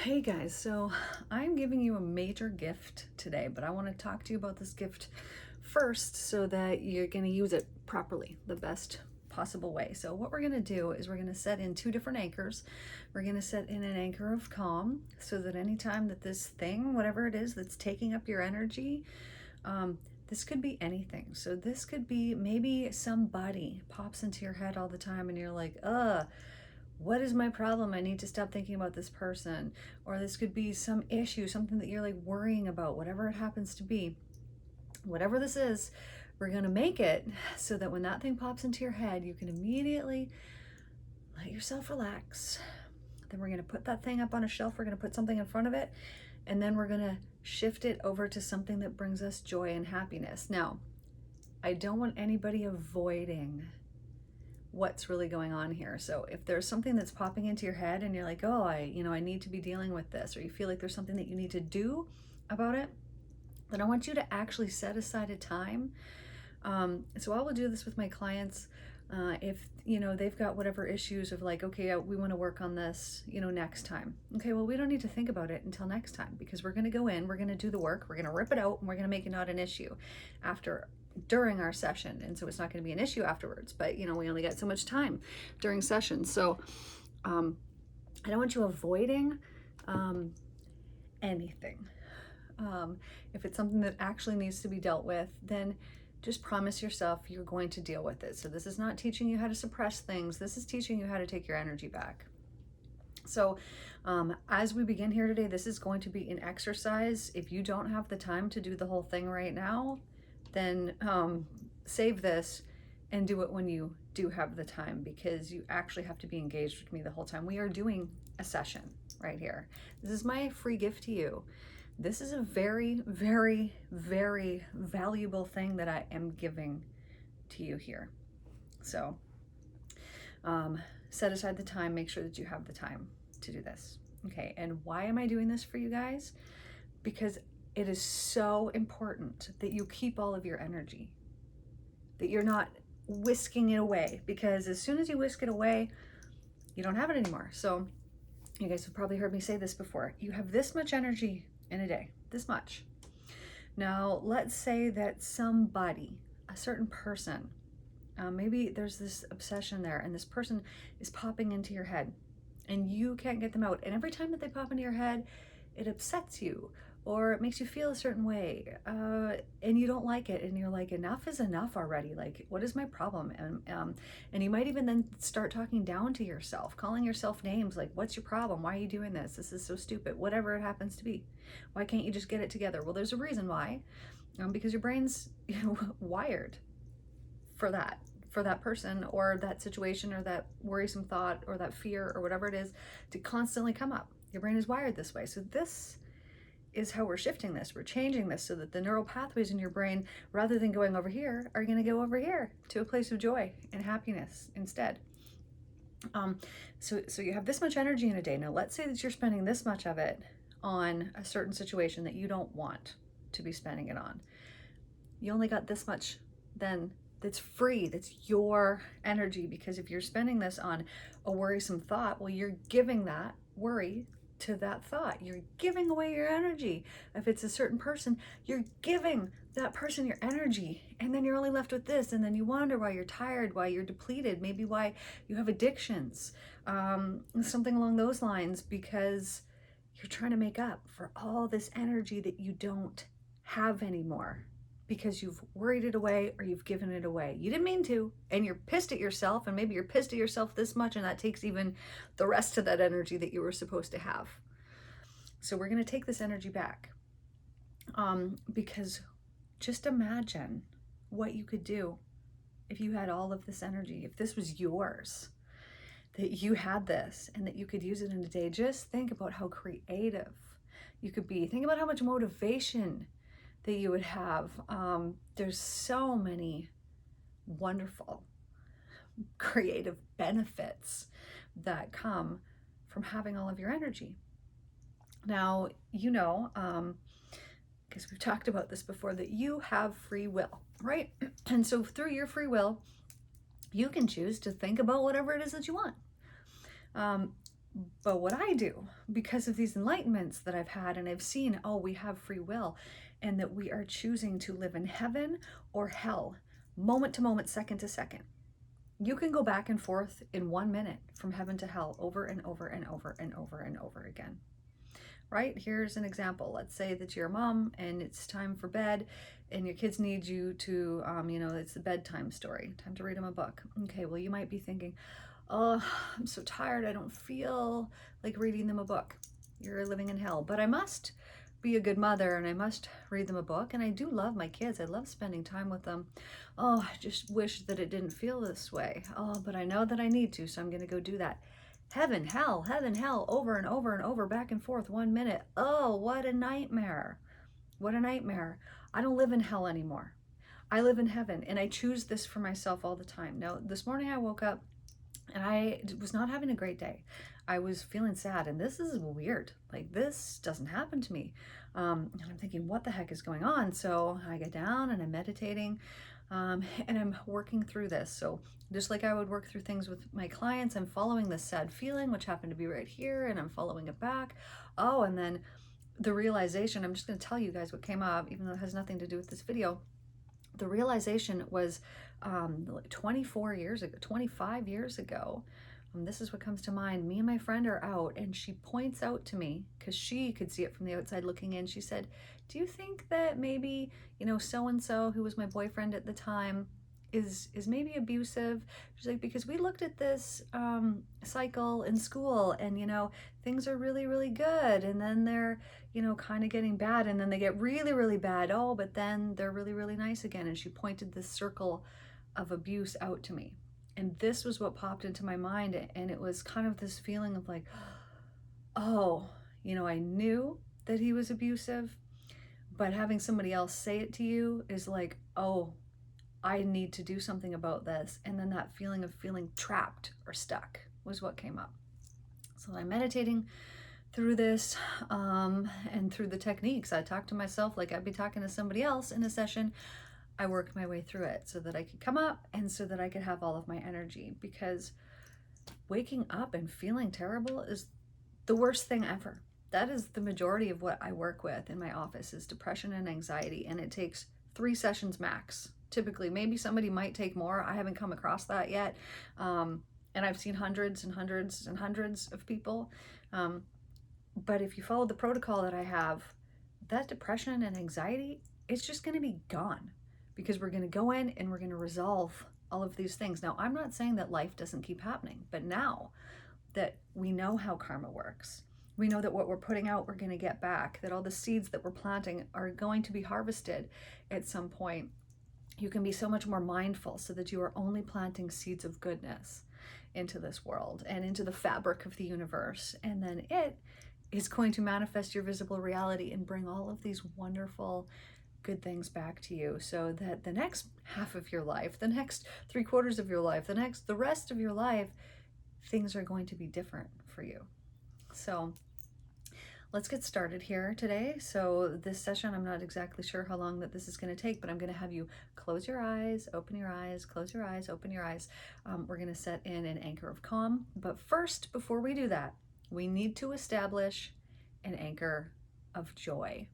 Hey guys, so I'm giving you a major gift today, but I want to talk to you about this gift first so that you're going to use it properly, the best possible way. So what we're going to do is we're going to set in two different anchors. We're going to set in an anchor of calm so that anytime that this thing, whatever it is that's taking up your energy, this could be anything. So this could be maybe somebody pops into your head all the time and you're like, what is my problem? I need to stop thinking about this person. Or this could be some issue, something that you're like worrying about, whatever it happens to be. Whatever this is, we're going to make it so that when that thing pops into your head, you can immediately let yourself relax. Then we're going to put that thing up on a shelf. We're going to put something in front of it. And then we're going to shift it over to something that brings us joy and happiness. Now, I don't want anybody avoiding what's really going on here. So if there's something that's popping into your head and you're like, oh, I need to be dealing with this, or you feel like there's something that you need to do about it, then I want you to actually set aside a time. So I will do this with my clients. If they've got whatever issues of like, okay, we want to work on this, next time. Okay, well, we don't need to think about it until next time, because we're going to go in, we're going to do the work, we're going to rip it out, and we're going to make it not an issue during our session. And so it's not going to be an issue afterwards, but we only got so much time during sessions. So I don't want you avoiding anything. If it's something that actually needs to be dealt with, then just promise yourself you're going to deal with it. So this is not teaching you how to suppress things. This is teaching you how to take your energy back. So as we begin here today, this is going to be an exercise. If you don't have the time to do the whole thing right now, then save this and do it when you do have the time, because you actually have to be engaged with me the whole time. We are doing a session right here. This is my free gift to you. This is a very, very, very valuable thing that I am giving to you here. So set aside the time, make sure that you have the time to do this. Okay, and why am I doing this for you guys? Because it is so important that you keep all of your energy, that you're not whisking it away, because as soon as you whisk it away, you don't have it anymore. So you guys have probably heard me say this before. You have this much energy in a day, this much. Now, let's say that somebody, a certain person, maybe there's this obsession there, and this person is popping into your head and you can't get them out. And every time that they pop into your head, it upsets you, or it makes you feel a certain way, and you don't like it, and you're like, enough is enough already. Like, what is my problem? And you might even then start talking down to yourself, calling yourself names like, what's your problem? Why are you doing this? This is so stupid. Whatever it happens to be. Why can't you just get it together? Well, there's a reason why, because your brain's wired for that person or that situation or that worrisome thought or that fear or whatever it is to constantly come up. Your brain is wired this way. So this is how we're shifting this. We're changing this so that the neural pathways in your brain, rather than going over here, are going to go over here to a place of joy and happiness instead. So you have this much energy in a day. Now, let's say that you're spending this much of it on a certain situation that you don't want to be spending it on. You only got this much then that's free, that's your energy, because if you're spending this on a worrisome thought, well, you're giving that worry to that thought. You're giving away your energy. If it's a certain person, you're giving that person your energy, and then you're only left with this, and then you wonder why you're tired, why you're depleted, maybe why you have addictions, something along those lines, because you're trying to make up for all this energy that you don't have anymore, because you've worried it away or you've given it away. You didn't mean to, and you're pissed at yourself, and maybe you're pissed at yourself this much, and that takes even the rest of that energy that you were supposed to have. So we're going to take this energy back, because just imagine what you could do if you had all of this energy, if this was yours, that you had this and that you could use it in a day. Just think about how creative you could be. Think about how much motivation that you would have. There's so many wonderful creative benefits that come from having all of your energy. Now, because we've talked about this before, that you have free will, right? And so through your free will, you can choose to think about whatever it is that you want. But what I do, because of these enlightenments that I've had and I've seen, oh, we have free will and that we are choosing to live in heaven or hell, moment to moment, second to second. You can go back and forth in 1 minute from heaven to hell over and over and over and over and over again. Right? Here's an example. Let's say that you're a mom and it's time for bed and your kids need you to, it's the bedtime story, time to read them a book. Okay, well, you might be thinking, oh, I'm so tired. I don't feel like reading them a book. You're living in hell. But I must be a good mother and I must read them a book. And I do love my kids. I love spending time with them. Oh, I just wish that it didn't feel this way. Oh, but I know that I need to, so I'm going to go do that. Heaven, hell, over and over and over, back and forth, 1 minute. Oh, what a nightmare. What a nightmare. I don't live in hell anymore. I live in heaven, and I choose this for myself all the time. Now, this morning I woke up and I was not having a great day. I was feeling sad, and this is weird. Like, this doesn't happen to me. And I'm thinking, what the heck is going on? So I get down and I'm meditating, and I'm working through this. So just like I would work through things with my clients, I'm following this sad feeling, which happened to be right here, and I'm following it back. Oh, and then the realization, I'm just going to tell you guys what came up, even though it has nothing to do with this video. The realization was like 24 years ago, 25 years ago. This is what comes to mind. Me and my friend are out, and she points out to me, because she could see it from the outside looking in. She said, do you think that maybe, so-and-so, who was my boyfriend at the time, is maybe abusive? She's like, because we looked at this cycle in school, and, things are really, really good. And then they're, kind of getting bad. And then they get really, really bad. Oh, but then they're really, really nice again. And she pointed this circle of abuse out to me. And this was what popped into my mind. And it was kind of this feeling of like, oh, I knew that he was abusive, but having somebody else say it to you is like, oh, I need to do something about this. And then that feeling of feeling trapped or stuck was what came up. So I'm meditating through this and through the techniques. I talk to myself like I'd be talking to somebody else in a session. I worked my way through it so that I could come up and so that I could have all of my energy, because waking up and feeling terrible is the worst thing ever. That is the majority of what I work with in my office, is depression and anxiety, and it takes 3 sessions max. Typically, maybe somebody might take more. I haven't come across that yet. And I've seen hundreds and hundreds and hundreds of people. But if you follow the protocol that I have, that depression and anxiety, it's just going to be gone, because we're going to go in and we're going to resolve all of these things. Now, I'm not saying that life doesn't keep happening, but now that we know how karma works, we know that what we're putting out, we're going to get back, that all the seeds that we're planting are going to be harvested at some point. You can be so much more mindful so that you are only planting seeds of goodness into this world and into the fabric of the universe. And then it is going to manifest your visible reality and bring all of these wonderful good things back to you, so that the next half of your life, the next 3/4 of your life, the rest of your life, things are going to be different for you. So let's get started here today. So this session, I'm not exactly sure how long that this is going to take, but I'm going to have you close your eyes, open your eyes, close your eyes, open your eyes. We're going to set in an anchor of calm. But first, before we do that, we need to establish an anchor of joy.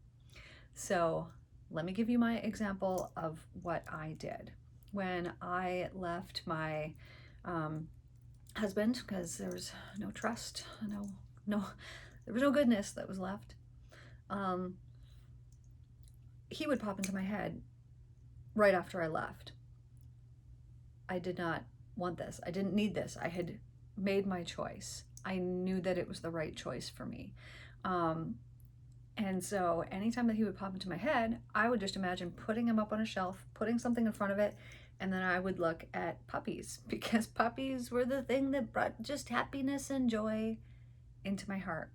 So let me give you my example of what I did when I left my husband, because there was no trust, there was no goodness that was left. He would pop into my head right after I left. I did not want this. I didn't need this. I had made my choice. I knew that it was the right choice for me. And so anytime that he would pop into my head, I would just imagine putting him up on a shelf, putting something in front of it, and then I would look at puppies, because puppies were the thing that brought just happiness and joy into my heart.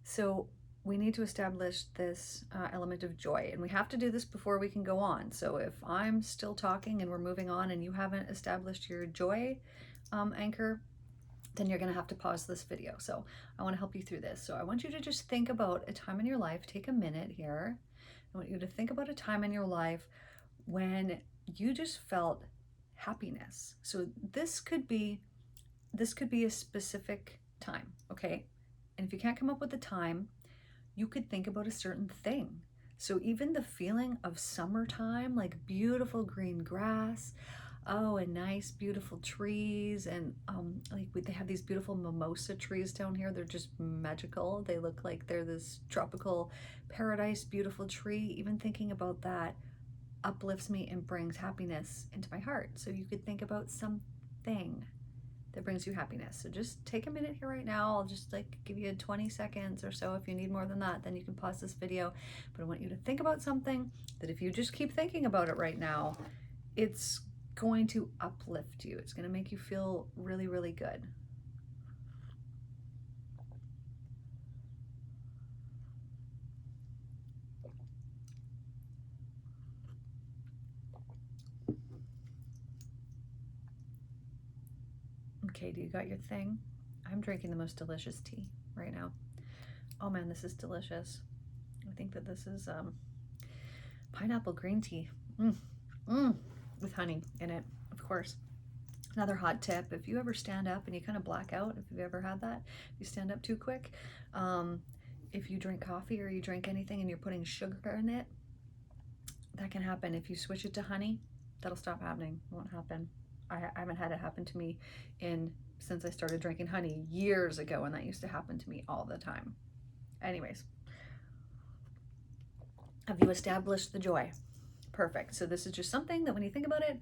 So we need to establish this element of joy, and we have to do this before we can go on. So if I'm still talking and we're moving on and you haven't established your joy anchor, then you're going to have to pause this video. So I want to help you through this. So I want you to just think about a time in your life. Take a minute here. I want you to think about a time in your life when you just felt happiness. So this could be a specific time, okay? And if you can't come up with the time, you could think about a certain thing. So even the feeling of summertime, like beautiful green grass, oh, and nice, beautiful trees, and they have these beautiful mimosa trees down here. They're just magical. They look like they're this tropical paradise, beautiful tree. Even thinking about that uplifts me and brings happiness into my heart. So you could think about something that brings you happiness. So just take a minute here right now. I'll just like give you 20 seconds or so. If you need more than that, then you can pause this video. But I want you to think about something that if you just keep thinking about it right now, it's going to uplift you. It's going to make you feel really, really good. Okay, do you got your thing? I'm drinking the most delicious tea right now. Oh man, this is delicious. I think that this is pineapple green tea. With honey in it, of course. Another hot tip, if you ever stand up and you kind of black out, if you've ever had that, if you stand up too quick, if you drink coffee or you drink anything and you're putting sugar in it, that can happen. If you switch it to honey, that'll stop happening. It won't happen. I haven't had it happen to me since I started drinking honey years ago, and that used to happen to me all the time. Anyways, have you established the joy? Perfect. So this is just something that when you think about it,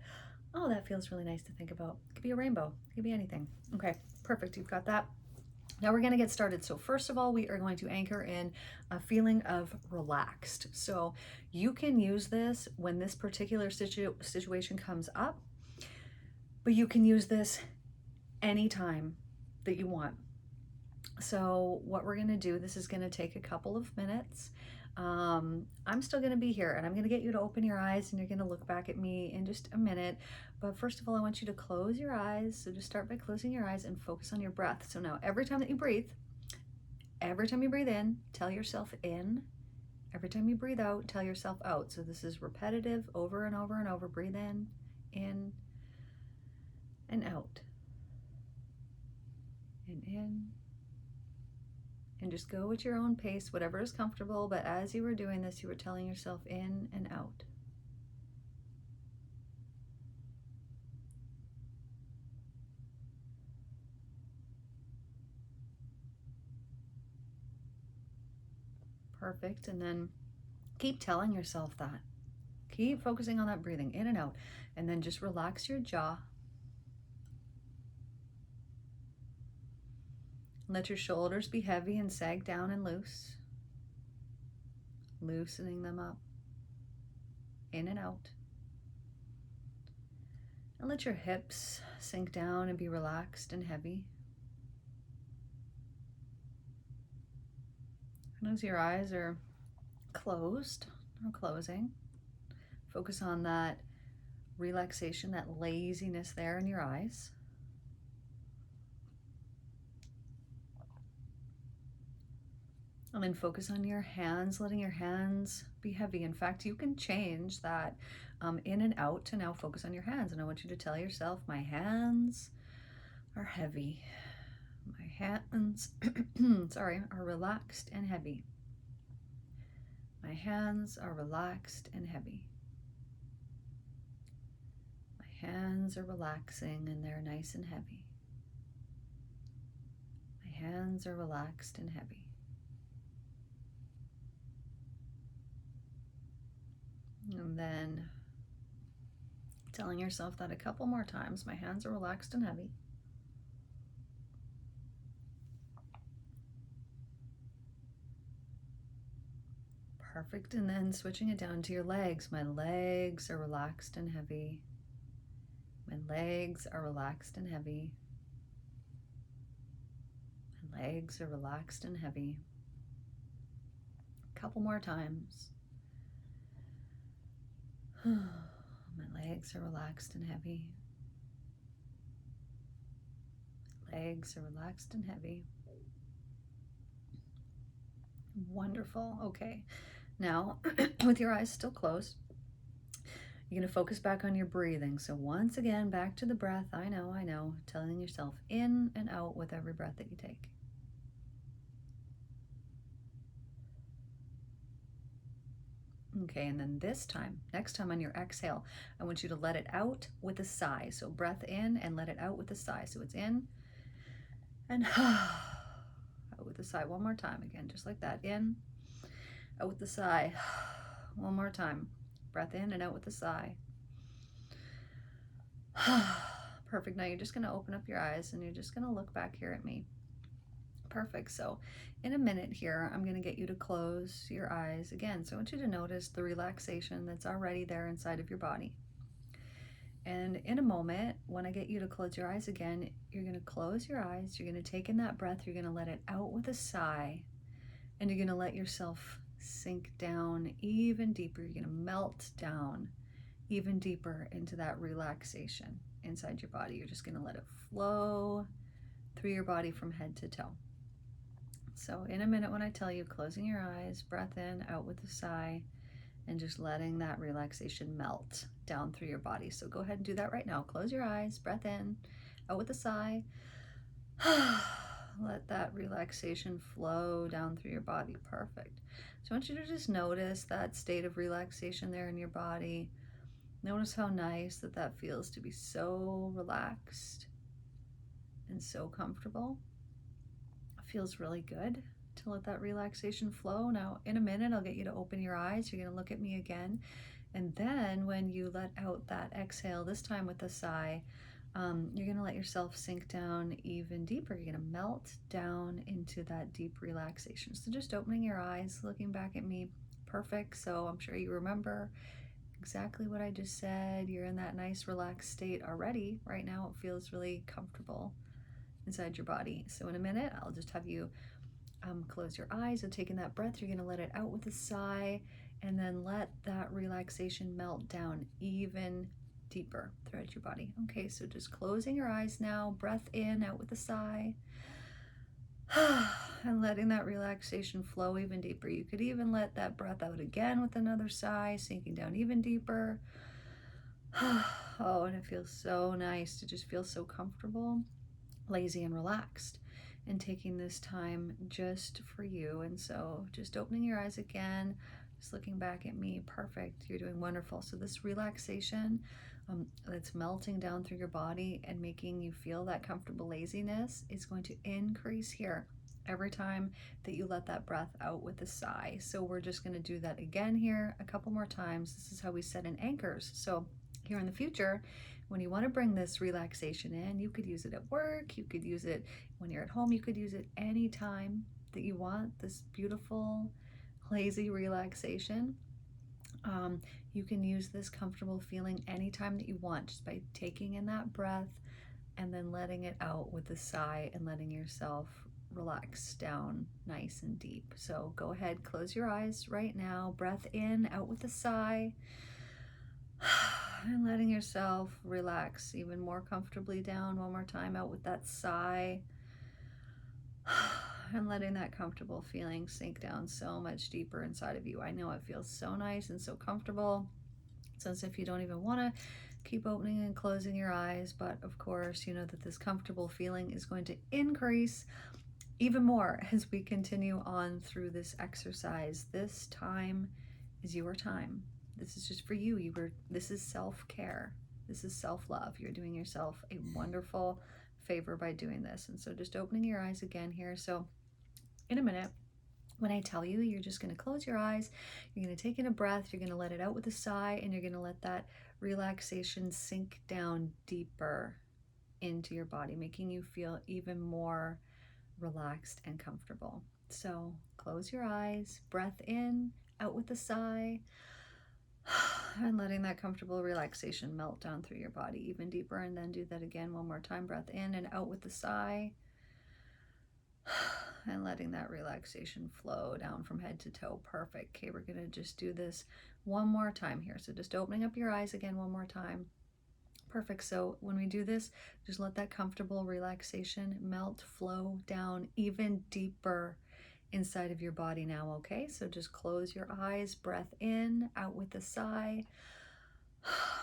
oh, that feels really nice to think about. It could be a rainbow. It could be anything. Okay, perfect. You've got that. Now we're going to get started. So first of all, we are going to anchor in a feeling of relaxed. So you can use this when this particular situation comes up, but you can use this anytime that you want. So what we're going to do, this is going to take a couple of minutes. I'm still going to be here and I'm going to get you to open your eyes and you're going to look back at me in just a minute. But first of all, I want you to close your eyes. So just start by closing your eyes and focus on your breath. So now every time that you breathe, every time you breathe in, tell yourself in. Every time you breathe out, tell yourself out. So this is repetitive over and over and over. Breathe in, and out. And in. And just go at your own pace, whatever is comfortable. But as you were doing this, you were telling yourself in and out. Perfect. And then keep telling yourself that. Keep focusing on that breathing in and out. And then just relax your jaw. Let your shoulders be heavy and sag down and loose. Loosening them up. In and out. And let your hips sink down and be relaxed and heavy. And as your eyes are closed or closing, focus on that relaxation, that laziness there in your eyes. And then focus on your hands, letting your hands be heavy. In fact, you can change that in and out to now focus on your hands. And I want you to tell yourself, my hands are heavy. My hands, are relaxed and heavy. My hands are relaxed and heavy. My hands are relaxing and they're nice and heavy. My hands are relaxed and heavy. And then telling yourself that a couple more times, my hands are relaxed and heavy. Perfect. And then switching it down to your legs. My legs are relaxed and heavy. My legs are relaxed and heavy. My legs are relaxed and heavy. A couple more times. My legs are relaxed and heavy. Legs are relaxed and heavy. Wonderful. Okay. Now, with your eyes still closed, You're going to focus back on your breathing. So once again, back to the breath. I know, telling yourself in and out with every breath that you take. Okay, and then this time, next time on your exhale, I want you to let it out with a sigh. So breath in and let it out with a sigh. So it's in and out with a sigh. One more time again, just like that. In, out with the sigh. One more time. Breath in and out with a sigh. Perfect. Now you're just going to open up your eyes and you're just going to look back here at me. Perfect. So in a minute here, I'm going to get you to close your eyes again. So I want you to notice the relaxation that's already there inside of your body. And in a moment, when I get you to close your eyes again, you're going to close your eyes. You're going to take in that breath. You're going to let it out with a sigh. And you're going to let yourself sink down even deeper. You're going to melt down even deeper into that relaxation inside your body. You're just going to let it flow through your body from head to toe. So in a minute when I tell you, closing your eyes, breath in, out with a sigh, and just letting that relaxation melt down through your body. So go ahead and do that right now. Close your eyes, breath in, out with a sigh. Let that relaxation flow down through your body. Perfect. So I want you to just notice that state of relaxation there in your body. Notice how nice that feels to be so relaxed and so comfortable. Feels really good to let that relaxation flow. Now, in a minute, I'll get you to open your eyes. You're going to look at me again. And then when you let out that exhale, this time with a sigh, you're going to let yourself sink down even deeper. You're going to melt down into that deep relaxation. So just opening your eyes, looking back at me. Perfect. So I'm sure you remember exactly what I just said. You're in that nice relaxed state already. Right now, it feels really comfortable inside your body. So in a minute, I'll just have you close your eyes and take in that breath. You're going to let it out with a sigh and then let that relaxation melt down even deeper throughout your body. Okay, so just closing your eyes now, breath in, out with a sigh, and letting that relaxation flow even deeper. You could even let that breath out again with another sigh, sinking down even deeper. Oh, and it feels so nice to just feel so comfortable, lazy, and relaxed, and taking this time just for you. And so just opening your eyes again, just looking back at me. Perfect. You're doing wonderful. So this relaxation that's melting down through your body and making you feel that comfortable laziness is going to increase here every time that you let that breath out with a sigh. So we're just going to do that again here a couple more times. This is how we set in anchors. So here in the future, when you want to bring this relaxation in, you could use it at work, you could use it when you're at home, you could use it anytime that you want this beautiful, lazy relaxation. You can use this comfortable feeling anytime that you want, just by taking in that breath and then letting it out with a sigh and letting yourself relax down nice and deep. So go ahead, close your eyes right now, breath in, out with a sigh. And letting yourself relax even more comfortably down. One more time, out with that sigh. And letting that comfortable feeling sink down so much deeper inside of you. I know it feels so nice and so comfortable. It's as if you don't even want to keep opening and closing your eyes. But of course, you know that this comfortable feeling is going to increase even more as we continue on through this exercise. This time is your time. This is just for you. This is self-care. This is self-love. You're doing yourself a wonderful favor by doing this. And so just opening your eyes again here. So in a minute, when I tell you, you're just going to close your eyes. You're going to take in a breath. You're going to let it out with a sigh, and you're going to let that relaxation sink down deeper into your body, making you feel even more relaxed and comfortable. So close your eyes, breath in, out with a sigh, and letting that comfortable relaxation melt down through your body even deeper. And then do that again one more time. Breath in and out with a sigh, and letting that relaxation flow down from head to toe. Perfect. Okay, we're going to just do this one more time here. So just opening up your eyes again one more time. Perfect. So when we do this, just let that comfortable relaxation melt, flow down even deeper inside of your body now. Okay, so just close your eyes, breath in, out with a sigh,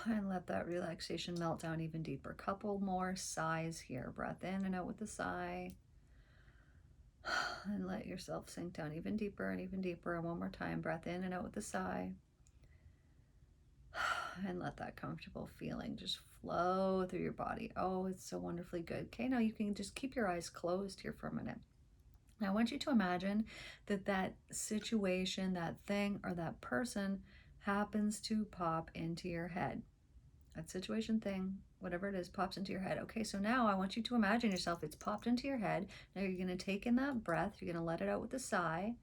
And let that relaxation melt down even deeper. Couple more sighs here. Breath in and out with the sigh. And let yourself sink down even deeper and even deeper. And one more time. Breath in and out with the sigh. And let that comfortable feeling just flow through your body. Oh, it's so wonderfully good. Okay, now you can just keep your eyes closed here for a minute. Now I want you to imagine that that situation, that thing, or that person happens to pop into your head. That situation, thing, whatever it is, pops into your head. Okay, so now I want you to imagine yourself, it's popped into your head. Now you're going to take in that breath, you're going to let it out with a sigh.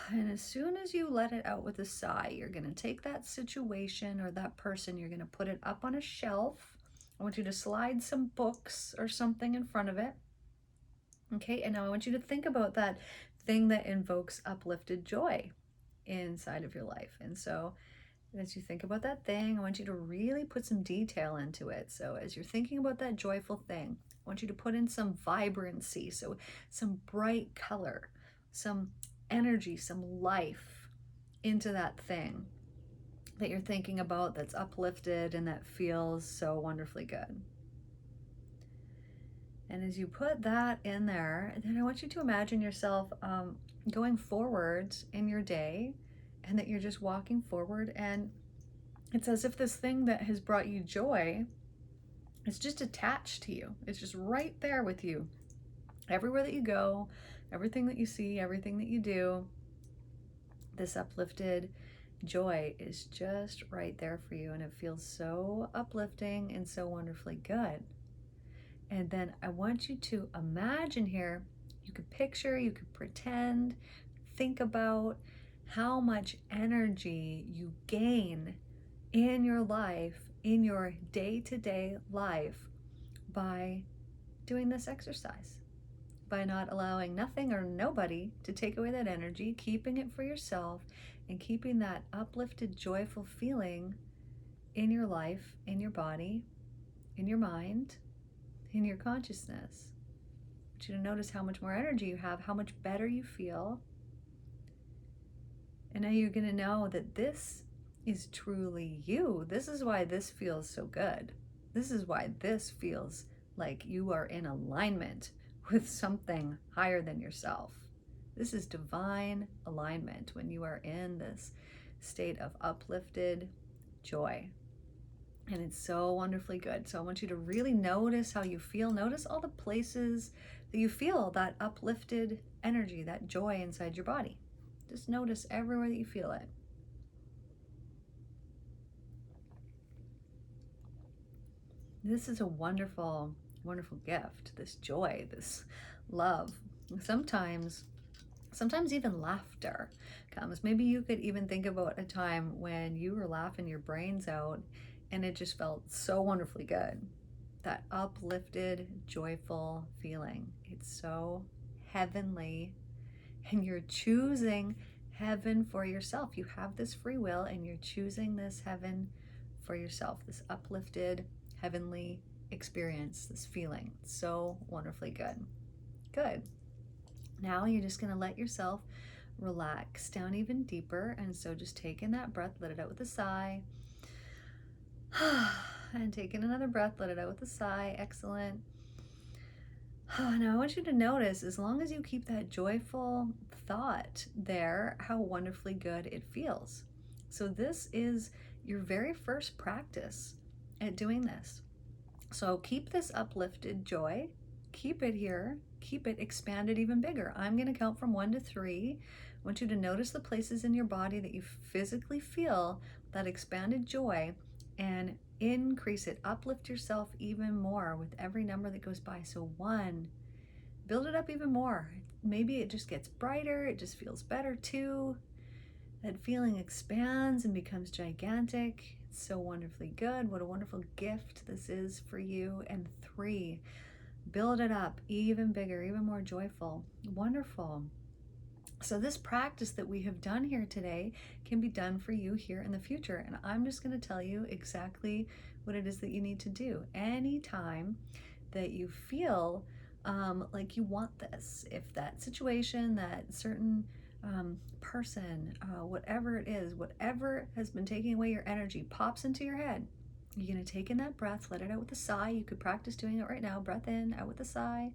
And as soon as you let it out with a sigh, you're going to take that situation or that person, you're going to put it up on a shelf. I want you to slide some books or something in front of it. Okay, and now I want you to think about that thing that invokes uplifted joy inside of your life. And so as you think about that thing, I want you to really put some detail into it. So as you're thinking about that joyful thing, I want you to put in some vibrancy, so some bright color, some energy, some life into that thing that you're thinking about that's uplifted and that feels so wonderfully good. And as you put that in there, then I want you to imagine yourself going forward in your day, and that you're just walking forward, and it's as if this thing that has brought you joy is just attached to you. It's just right there with you. Everywhere that you go, everything that you see, everything that you do, this uplifted joy is just right there for you. And it feels so uplifting and so wonderfully good. And then I want you to imagine here, you could picture, you could pretend, think about how much energy you gain in your life, in your day-to-day life, by doing this exercise, by not allowing nothing or nobody to take away that energy, keeping it for yourself, and keeping that uplifted, joyful feeling in your life, in your body, in your mind, in your consciousness. I want you to notice how much more energy you have, how much better you feel. And now you're going to know that this is truly you. This is why this feels so good. This is why this feels like you are in alignment with something higher than yourself. This is divine alignment when you are in this state of uplifted joy. And it's so wonderfully good. So I want you to really notice how you feel. Notice all the places that you feel that uplifted energy, that joy inside your body. Just notice everywhere that you feel it. This is a wonderful, wonderful gift, this joy, this love. Sometimes even laughter comes. Maybe you could even think about a time when you were laughing your brains out and it just felt so wonderfully good. That uplifted, joyful feeling. It's so heavenly, and you're choosing heaven for yourself. You have this free will and you're choosing this heaven for yourself, this uplifted, heavenly experience, this feeling. So wonderfully good. Good. Now you're just going to let yourself relax down even deeper. And so just take in that breath, let it out with a sigh. And take in another breath, let it out with a sigh. Excellent. Now I want you to notice, as long as you keep that joyful thought there, how wonderfully good it feels. So this is your very first practice at doing this. So keep this uplifted joy, keep it here, keep it expanded even bigger. I'm going to count from 1 to 3. I want you to notice the places in your body that you physically feel that expanded joy, and increase it, uplift yourself even more with every number that goes by. So 1, build it up even more. Maybe it just gets brighter, it just feels better. 2, that feeling expands and becomes gigantic. It's so wonderfully good. What a wonderful gift this is for you. And 3, build it up even bigger, even more joyful. Wonderful. So this practice that we have done here today can be done for you here in the future. And I'm just going to tell you exactly what it is that you need to do. Anytime that you feel like you want this, if that situation, that certain person, whatever it is, whatever has been taking away your energy pops into your head. You're going to take in that breath, let it out with a sigh. You could practice doing it right now. Breath in, out with a sigh.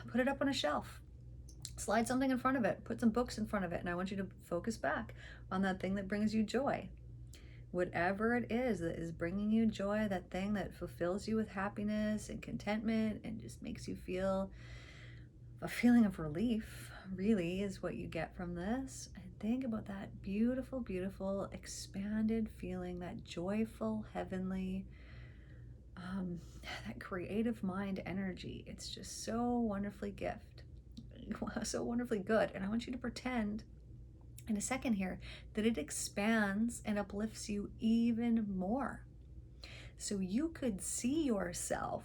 Put it up on a shelf. Slide something in front of it. Put some books in front of it. And I want you to focus back on that thing that brings you joy. Whatever it is that is bringing you joy, that thing that fulfills you with happiness and contentment and just makes you feel a feeling of relief, really is what you get from this. And think about that beautiful, beautiful, expanded feeling, that joyful, heavenly, that creative mind energy. It's just so wonderfully so wonderfully good. And I want you to pretend in a second here that it expands and uplifts you even more. So you could see yourself.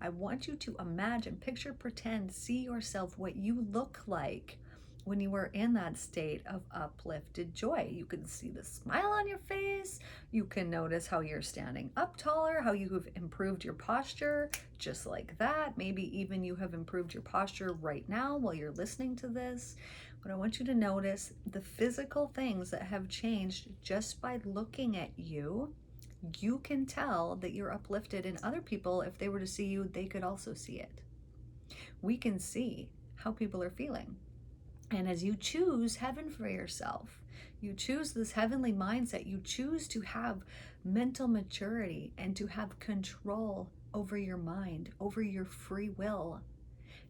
I want you to imagine, picture, pretend, see yourself, what you look like when you were in that state of uplifted joy. You can see the smile on your face. You can notice how you're standing up taller, how you have improved your posture just like that. Maybe even you have improved your posture right now while you're listening to this. But I want you to notice the physical things that have changed just by looking at you. You can tell that you're uplifted, and other people, if they were to see you, they could also see it. We can see how people are feeling. And as you choose heaven for yourself, you choose this heavenly mindset, you choose to have mental maturity and to have control over your mind, over your free will.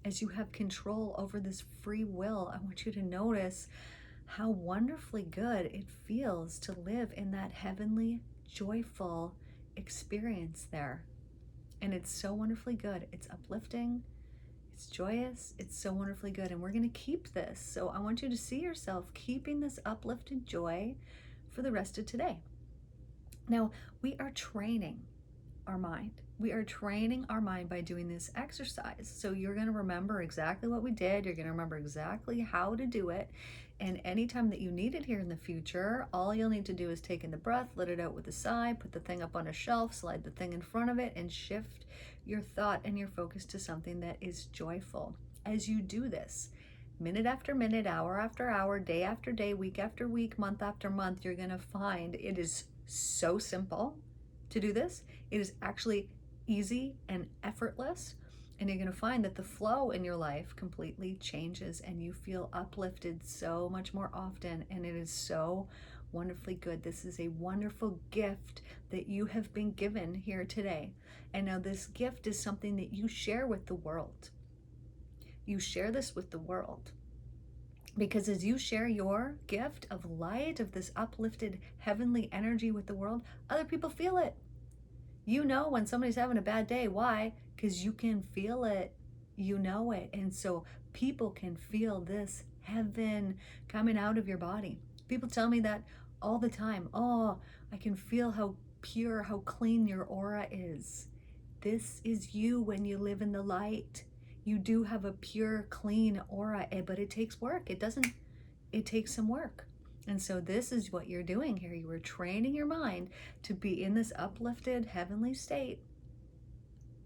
As you have control over this free will, I want you to notice how wonderfully good it feels to live in that heavenly, joyful experience there. And it's so wonderfully good. It's uplifting. It's joyous. It's so wonderfully good. And we're going to keep this. So I want you to see yourself keeping this uplifted joy for the rest of today. Now, we are training our mind. We are training our mind by doing this exercise. So you're going to remember exactly what we did. You're going to remember exactly how to do it. And anytime that you need it here in the future, all you'll need to do is take in the breath, let it out with a sigh, put the thing up on a shelf, slide the thing in front of it, and shift your thought and your focus to something that is joyful. As you do this, minute after minute, hour after hour, day after day, week after week, month after month, you're going to find it is so simple to do this. It is actually easy and effortless, and you're going to find that the flow in your life completely changes and you feel uplifted so much more often, and it is so wonderfully good. This is a wonderful gift that you have been given here today. And now this gift is something that you share with the world. You share this with the world. Because as you share your gift of light, of this uplifted heavenly energy with the world, other people feel it. You know when somebody's having a bad day. Why? Because you can feel it. You know it. And so people can feel this heaven coming out of your body. People tell me that all the time. Oh, I can feel how pure, how clean your aura is. This is you when you live in the light. You do have a pure, clean aura, but it takes work. It takes some work. And so this is what you're doing here. You are training your mind to be in this uplifted heavenly state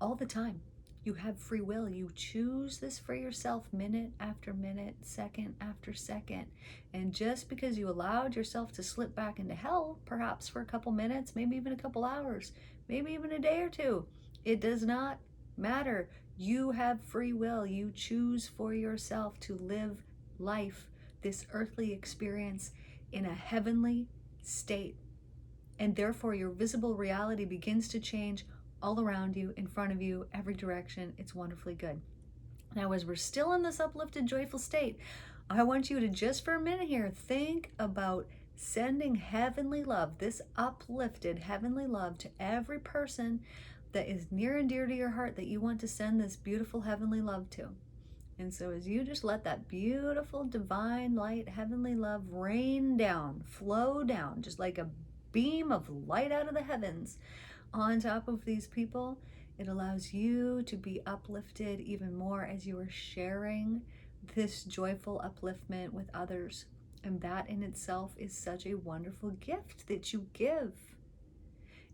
all the time. You have free will. You choose this for yourself minute after minute, second after second. And just because you allowed yourself to slip back into hell, perhaps for a couple minutes, maybe even a couple hours, maybe even a day or two, it does not matter. You have free will. You choose for yourself to live life, this earthly experience, in a heavenly state. And therefore your visible reality begins to change all around you, in front of you, every direction. It's wonderfully good. Now, as we're still in this uplifted, joyful state, I want you to just for a minute here, think about sending heavenly love, this uplifted heavenly love, to every person that is near and dear to your heart that you want to send this beautiful heavenly love to. And so as you just let that beautiful divine light, heavenly love rain down, flow down, just like a beam of light out of the heavens on top of these people, it allows you to be uplifted even more as you are sharing this joyful upliftment with others. And that in itself is such a wonderful gift that you give.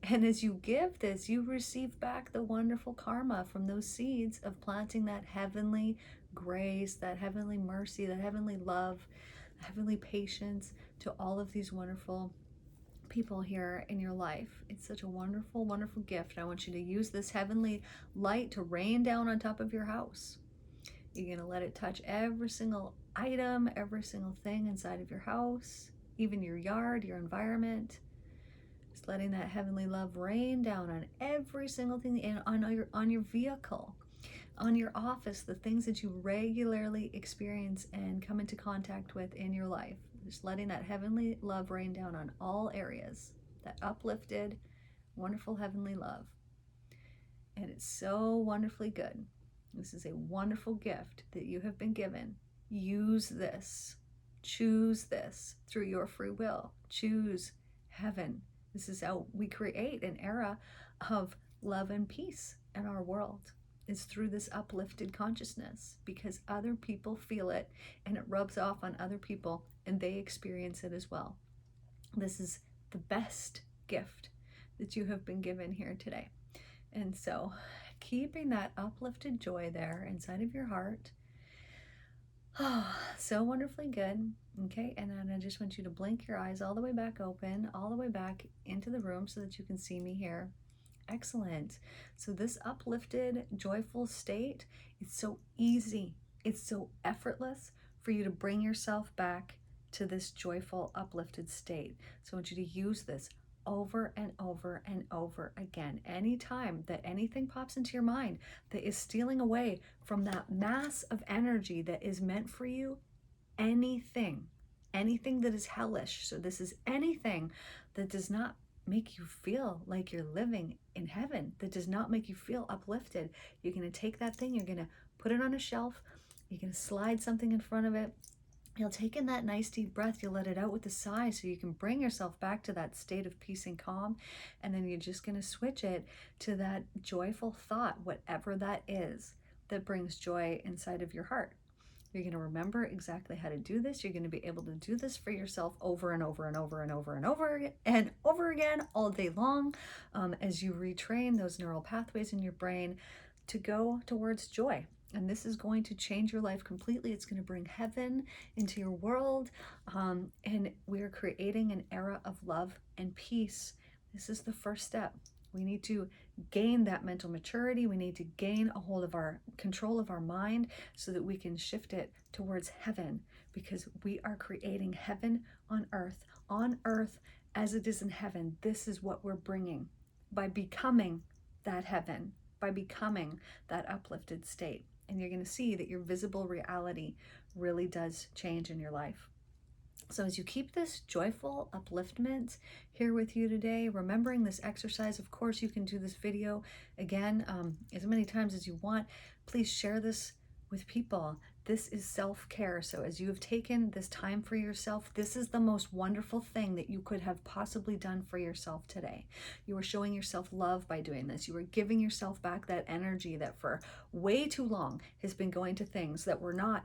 And as you give this, you receive back the wonderful karma from those seeds of planting that heavenly, grace, that heavenly mercy, that heavenly love, heavenly patience to all of these wonderful people here in your life. It's such a wonderful, wonderful gift. I want you to use this heavenly light to rain down on top of your house. You're going to let it touch every single item, every single thing inside of your house, even your yard, your environment. Just letting that heavenly love rain down on every single thing, and on your vehicle, on your office, the things that you regularly experience and come into contact with in your life. Just letting that heavenly love rain down on all areas, that uplifted, wonderful heavenly love. And it's so wonderfully good. This is a wonderful gift that you have been given. Use this. Choose this through your free will. Choose heaven. This is how we create an era of love and peace in our world. It's through this uplifted consciousness, because other people feel it and it rubs off on other people and they experience it as well. This is the best gift that you have been given here today. And so keeping that uplifted joy there inside of your heart. Oh, so wonderfully good. Okay, and then I just want you to blink your eyes all the way back open, all the way back into the room so that you can see me here. Excellent. So this uplifted, joyful state, it's so easy. It's so effortless for you to bring yourself back to this joyful, uplifted state. So I want you to use this over and over and over again. Anytime that anything pops into your mind that is stealing away from that mass of energy that is meant for you, anything that is hellish. So this is anything that does not make you feel like you're living in heaven, that does not make you feel uplifted. You're going to take that thing, you're going to put it on a shelf, you're going to slide something in front of it. You'll take in that nice deep breath, you'll let it out with a sigh so you can bring yourself back to that state of peace and calm. And then you're just going to switch it to that joyful thought, whatever that is, that brings joy inside of your heart. You're going to remember exactly how to do this. You're going to be able to do this for yourself over and over and over and over and over and over again all day long, as you retrain those neural pathways in your brain to go towards joy. And this is going to change your life completely. It's going to bring heaven into your world. And we're creating an era of love and peace. This is the first step. We need to gain that mental maturity. We need to gain a hold of our control of our mind so that we can shift it towards heaven, because we are creating heaven on earth as it is in heaven. This is what we're bringing by becoming that heaven, by becoming that uplifted state. And you're going to see that your visible reality really does change in your life. So as you keep this joyful upliftment here with you today, remembering this exercise, of course, you can do this video again as many times as you want. Please share this with people. This is self-care. So as you have taken this time for yourself, this is the most wonderful thing that you could have possibly done for yourself today. You are showing yourself love by doing this. You are giving yourself back that energy that for way too long has been going to things that were not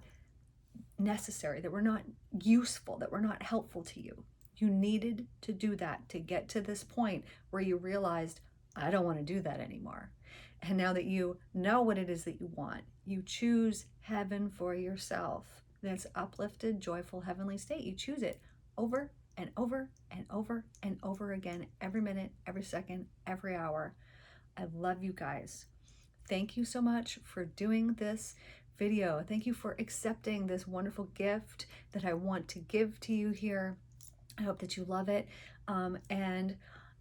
necessary, that were not useful, that were not helpful to you. You needed to do that to get to this point where you realized, I don't want to do that anymore. And now that you know what it is that you want, you choose heaven for yourself. That's uplifted, joyful, heavenly state. You choose it over and over and over and over again, every minute, every second, every hour. I love you guys. Thank you so much for doing this video. Thank you for accepting this wonderful gift that I want to give to you here. I hope that you love it. And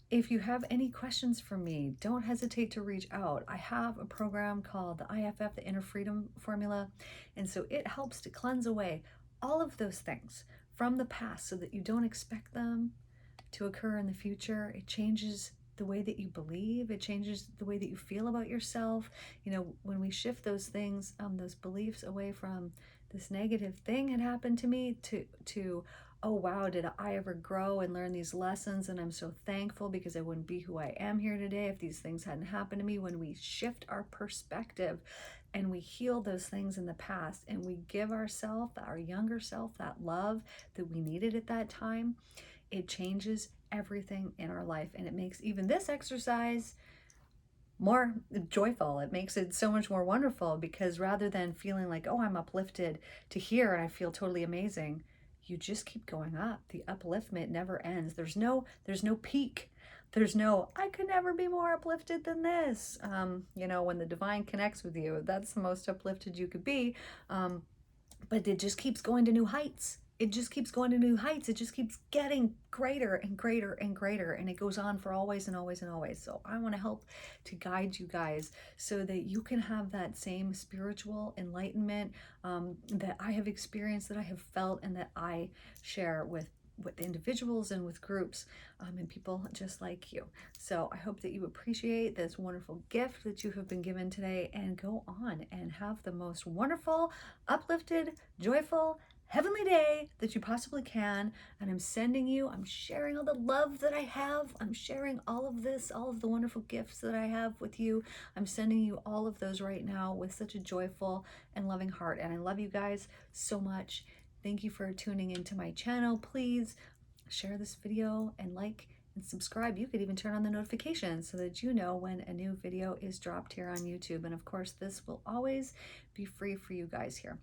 if you have any questions for me, don't hesitate to reach out. I have a program called the IFF, the Inner Freedom Formula. And so it helps to cleanse away all of those things from the past so that you don't expect them to occur in the future. It changes the way that you believe. It changes the way that you feel about yourself. You know, when we shift those things, those beliefs away from this negative thing had happened to me to oh wow, did I ever grow and learn these lessons? And I'm so thankful because I wouldn't be who I am here today if these things hadn't happened to me. When we shift our perspective and we heal those things in the past and we give ourselves, our younger self, that love that we needed at that time, it changes everything in our life, and it makes even this exercise more joyful. It makes it so much more wonderful, because rather than feeling like, oh, I'm uplifted to here and I feel totally amazing, you just keep going up. The upliftment never ends. There's no peak. There's no, I could never be more uplifted than this. When the divine connects with you, that's the most uplifted you could be. But it just keeps going to new heights. It just keeps going to new heights. It just keeps getting greater and greater and greater. And it goes on for always and always and always. So I want to help to guide you guys so that you can have that same spiritual enlightenment that I have experienced, that I have felt, and that I share with individuals and with groups and people just like you. So I hope that you appreciate this wonderful gift that you have been given today, and go on and have the most wonderful, uplifted, joyful, heavenly day that you possibly can. And I'm sharing all the love that I have. I'm sharing all of this, all of the wonderful gifts that I have with you. I'm sending you all of those right now with such a joyful and loving heart. And I love you guys so much. Thank you for tuning into my channel. Please share this video and like and subscribe. You could even turn on the notifications so that you know when a new video is dropped here on YouTube. And of course, this will always be free for you guys here.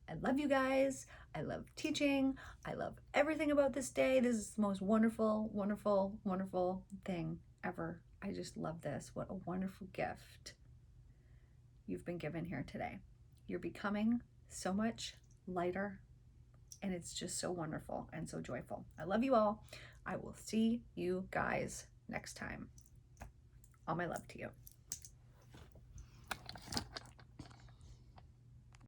I love you guys. I love teaching. I love everything about this day. This is the most wonderful, wonderful, wonderful thing ever. I just love this. What a wonderful gift you've been given here today. You're becoming so much lighter, and it's just so wonderful and so joyful. I love you all. I will see you guys next time. All my love to you.